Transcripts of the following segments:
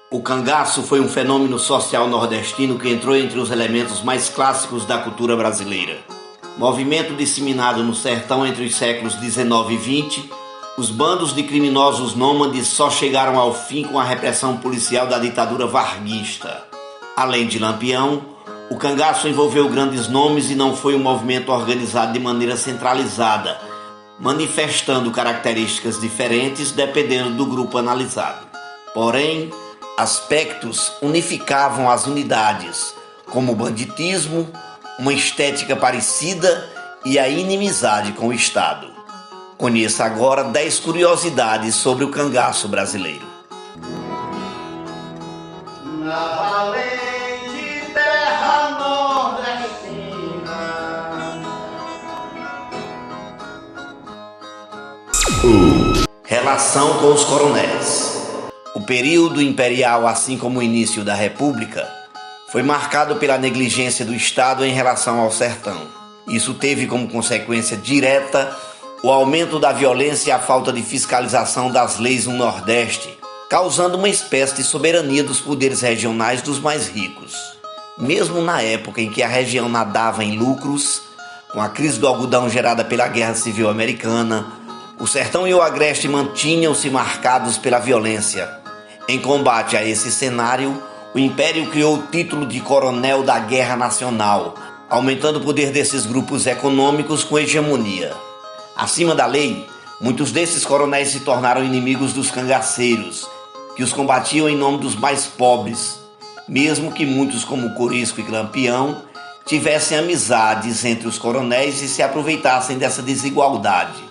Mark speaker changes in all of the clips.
Speaker 1: O cangaço foi um fenômeno social nordestino que entrou entre os elementos mais clássicos da cultura brasileira. Movimento disseminado no sertão entre os séculos XIX e XX, os bandos de criminosos nômades só chegaram ao fim com a repressão policial da ditadura varguista. Além de Lampião, o cangaço envolveu grandes nomes e não foi um movimento organizado de maneira centralizada, manifestando características diferentes dependendo do grupo analisado. Porém, aspectos unificavam as unidades, como o banditismo, uma estética parecida e a inimizade com o Estado. Conheça agora 10 curiosidades sobre o cangaço brasileiro.
Speaker 2: Na valente terra nordestina.
Speaker 1: Relação com os coronéis. O período imperial, assim como o início da República, foi marcado pela negligência do Estado em relação ao sertão. Isso teve como consequência direta o aumento da violência e a falta de fiscalização das leis no Nordeste, causando uma espécie de soberania dos poderes regionais dos mais ricos. Mesmo na época em que a região nadava em lucros, com a crise do algodão gerada pela Guerra Civil Americana, o sertão e o agreste mantinham-se marcados pela violência. Em combate a esse cenário, o Império criou o título de Coronel da Guerra Nacional, aumentando o poder desses grupos econômicos com hegemonia. Acima da lei, muitos desses coronéis se tornaram inimigos dos cangaceiros, que os combatiam em nome dos mais pobres, mesmo que muitos como Corisco e Lampião tivessem amizades entre os coronéis e se aproveitassem dessa desigualdade.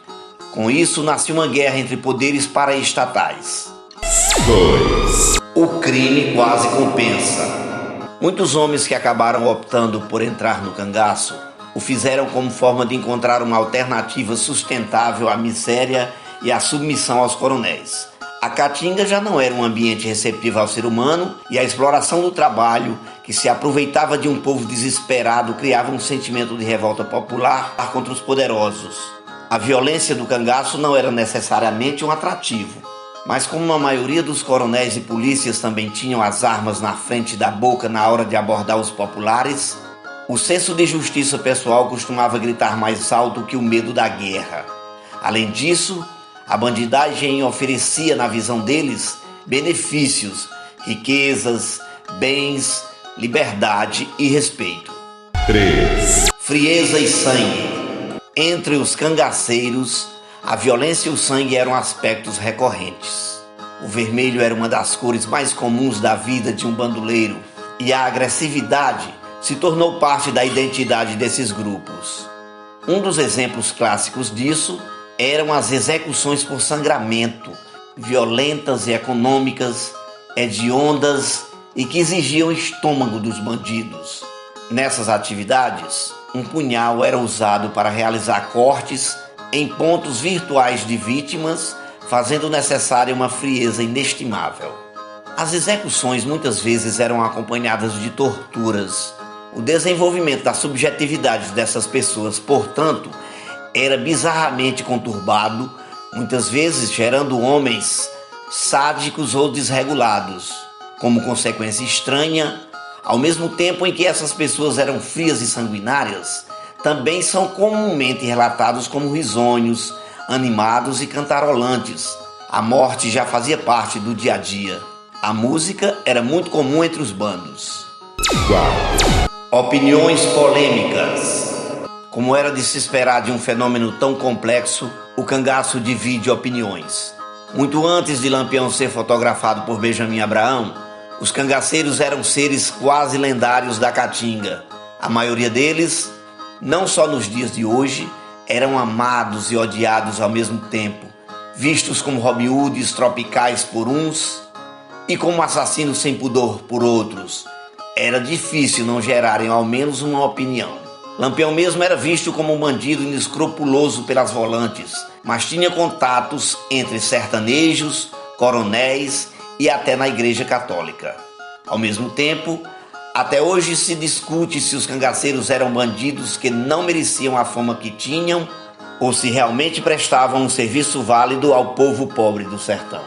Speaker 1: Com isso, nasceu uma guerra entre poderes paraestatais.
Speaker 3: 2.
Speaker 1: O crime quase compensa. Muitos homens que acabaram optando por entrar no cangaço o fizeram como forma de encontrar uma alternativa sustentável à miséria e à submissão aos coronéis. A caatinga já não era um ambiente receptivo ao ser humano e a exploração do trabalho, que se aproveitava de um povo desesperado, criava um sentimento de revolta popular contra os poderosos. A violência do cangaço não era necessariamente um atrativo, mas como a maioria dos coronéis e polícias também tinham as armas na frente da boca na hora de abordar os populares, o senso de justiça pessoal costumava gritar mais alto que o medo da guerra. Além disso, a bandidagem oferecia, na visão deles, benefícios, riquezas, bens, liberdade e respeito.
Speaker 3: 3.
Speaker 1: Frieza e sangue. Entre os cangaceiros, a violência e o sangue eram aspectos recorrentes. O vermelho era uma das cores mais comuns da vida de um bandoleiro e a agressividade se tornou parte da identidade desses grupos. Um dos exemplos clássicos disso eram as execuções por sangramento, violentas e econômicas, hediondas e que exigiam o estômago dos bandidos. Nessas atividades, um punhal era usado para realizar cortes em pontos virtuais de vítimas, fazendo necessária uma frieza inestimável. As execuções muitas vezes eram acompanhadas de torturas. O desenvolvimento da subjetividade dessas pessoas, portanto, era bizarramente conturbado, muitas vezes gerando homens sádicos ou desregulados. Como consequência estranha, ao mesmo tempo em que essas pessoas eram frias e sanguinárias, também são comumente relatados como risonhos, animados e cantarolantes. A morte já fazia parte do dia a dia. A música era muito comum entre os bandos.
Speaker 3: 4.
Speaker 1: Opiniões polêmicas. Como era de se esperar de um fenômeno tão complexo, o cangaço divide opiniões. Muito antes de Lampião ser fotografado por Benjamin Abraão, os cangaceiros eram seres quase lendários da caatinga. A maioria deles, não só nos dias de hoje, eram amados e odiados ao mesmo tempo, vistos como Robin Hoods tropicais por uns e como assassinos sem pudor por outros. Era difícil não gerarem ao menos uma opinião. Lampião mesmo era visto como um bandido inescrupuloso pelas volantes, mas tinha contatos entre sertanejos, coronéis e até na Igreja Católica. Ao mesmo tempo, até hoje se discute se os cangaceiros eram bandidos que não mereciam a fama que tinham ou se realmente prestavam um serviço válido ao povo pobre do sertão.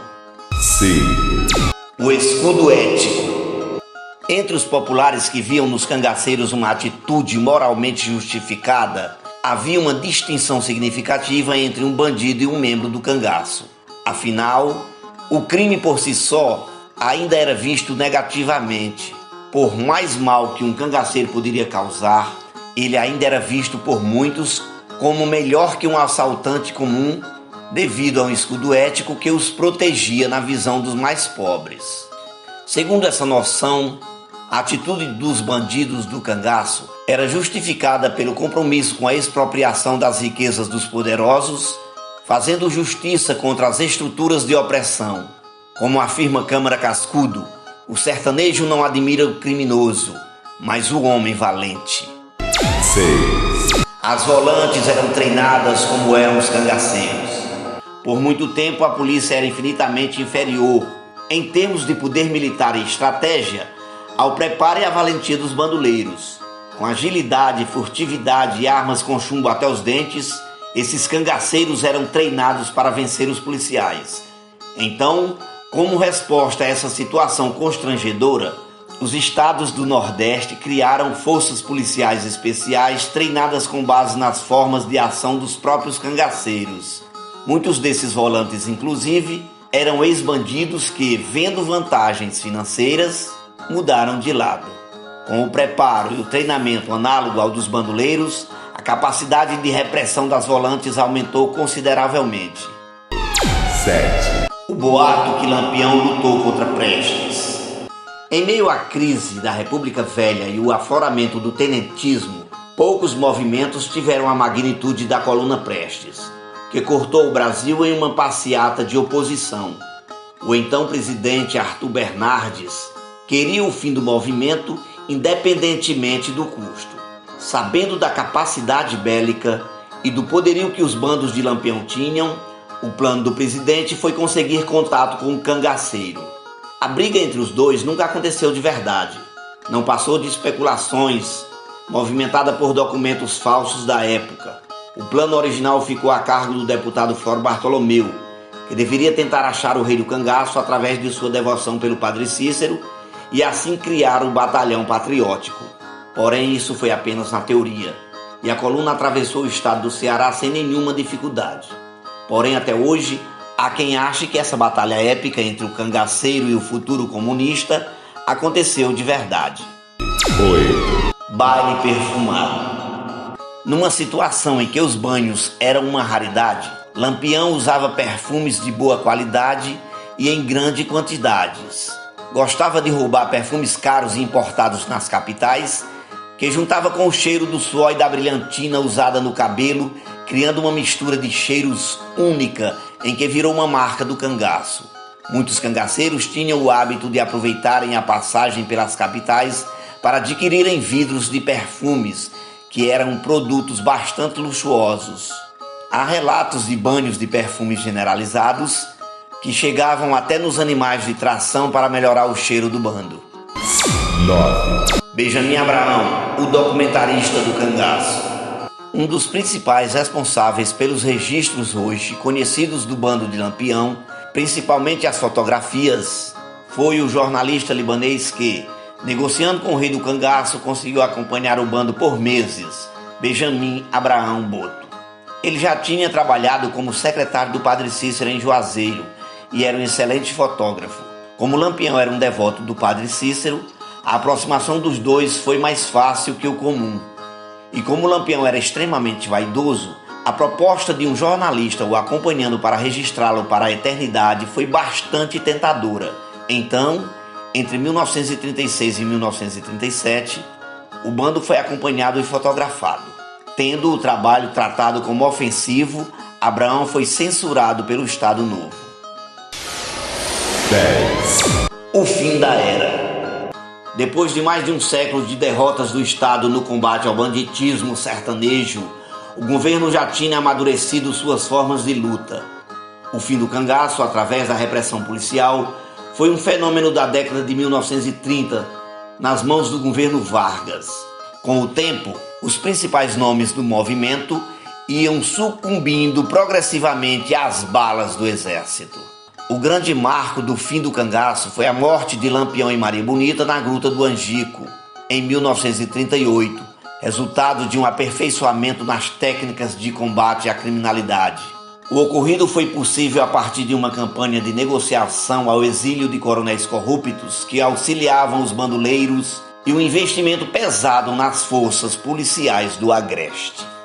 Speaker 3: 5.
Speaker 1: O escudo ético. Entre os populares que viam nos cangaceiros uma atitude moralmente justificada, havia uma distinção significativa entre um bandido e um membro do cangaço. Afinal, o crime por si só ainda era visto negativamente. Por mais mal que um cangaceiro poderia causar, ele ainda era visto por muitos como melhor que um assaltante comum, devido a um escudo ético que os protegia na visão dos mais pobres. Segundo essa noção, a atitude dos bandidos do cangaço era justificada pelo compromisso com a expropriação das riquezas dos poderosos, fazendo justiça contra as estruturas de opressão. Como afirma Câmara Cascudo, o sertanejo não admira o criminoso, mas o homem valente.
Speaker 3: 6.
Speaker 1: As volantes eram treinadas como eram os cangaceiros. Por muito tempo, a polícia era infinitamente inferior, em termos de poder militar e estratégia, ao preparo e à valentia dos bandoleiros. Com agilidade, furtividade e armas com chumbo até os dentes, esses cangaceiros eram treinados para vencer os policiais. Então, como resposta a essa situação constrangedora, os estados do Nordeste criaram forças policiais especiais treinadas com base nas formas de ação dos próprios cangaceiros. Muitos desses volantes, inclusive, eram ex-bandidos que, vendo vantagens financeiras, mudaram de lado. Com o preparo e o treinamento análogo ao dos bandoleiros, a capacidade de repressão das volantes aumentou consideravelmente.
Speaker 3: 7.
Speaker 1: O boato que Lampião lutou contra Prestes. Em meio à crise da República Velha e o afloramento do tenentismo, poucos movimentos tiveram a magnitude da coluna Prestes, que cortou o Brasil em uma passeata de oposição. O então presidente Arthur Bernardes queria o fim do movimento independentemente do custo. Sabendo da capacidade bélica e do poderio que os bandos de Lampião tinham, o plano do presidente foi conseguir contato com o cangaceiro. A briga entre os dois nunca aconteceu de verdade. Não passou de especulações, movimentada por documentos falsos da época. O plano original ficou a cargo do deputado Floro Bartolomeu, que deveria tentar achar o rei do cangaço através de sua devoção pelo padre Cícero e assim criar o batalhão patriótico. Porém, isso foi apenas na teoria, e a coluna atravessou o estado do Ceará sem nenhuma dificuldade. Porém, até hoje, há quem ache que essa batalha épica entre o cangaceiro e o futuro comunista aconteceu de verdade.
Speaker 3: 8.
Speaker 1: Baile perfumado. Numa situação em que os banhos eram uma raridade, Lampião usava perfumes de boa qualidade e em grandes quantidades. Gostava de roubar perfumes caros e importados nas capitais, que juntava com o cheiro do suor e da brilhantina usada no cabelo, criando uma mistura de cheiros única, em que virou uma marca do cangaço. Muitos cangaceiros tinham o hábito de aproveitarem a passagem pelas capitais para adquirirem vidros de perfumes, que eram produtos bastante luxuosos. Há relatos de banhos de perfumes generalizados que chegavam até nos animais de tração para melhorar o cheiro do bando.
Speaker 3: 9.
Speaker 1: Benjamin Abraão, o documentarista do cangaço. Um dos principais responsáveis pelos registros hoje conhecidos do bando de Lampião, principalmente as fotografias, foi o jornalista libanês que, negociando com o rei do cangaço, conseguiu acompanhar o bando por meses, Benjamin Abraão Boto. Ele já tinha trabalhado como secretário do padre Cícero em Juazeiro e era um excelente fotógrafo. Como Lampião era um devoto do padre Cícero, a aproximação dos dois foi mais fácil que o comum. E como Lampião era extremamente vaidoso, a proposta de um jornalista o acompanhando para registrá-lo para a eternidade foi bastante tentadora. Então, entre 1936 e 1937, o bando foi acompanhado e fotografado. Tendo o trabalho tratado como ofensivo, Abraão foi censurado pelo Estado Novo.
Speaker 3: 10.
Speaker 1: O fim da era. Depois de mais de um século de derrotas do Estado no combate ao banditismo sertanejo, o governo já tinha amadurecido suas formas de luta. O fim do cangaço, através da repressão policial, foi um fenômeno da década de 1930, nas mãos do governo Vargas. Com o tempo, os principais nomes do movimento iam sucumbindo progressivamente às balas do exército. O grande marco do fim do cangaço foi a morte de Lampião e Maria Bonita na Gruta do Angico, em 1938, resultado de um aperfeiçoamento nas técnicas de combate à criminalidade. O ocorrido foi possível a partir de uma campanha de negociação ao exílio de coronéis corruptos que auxiliavam os bandoleiros e um investimento pesado nas forças policiais do Agreste.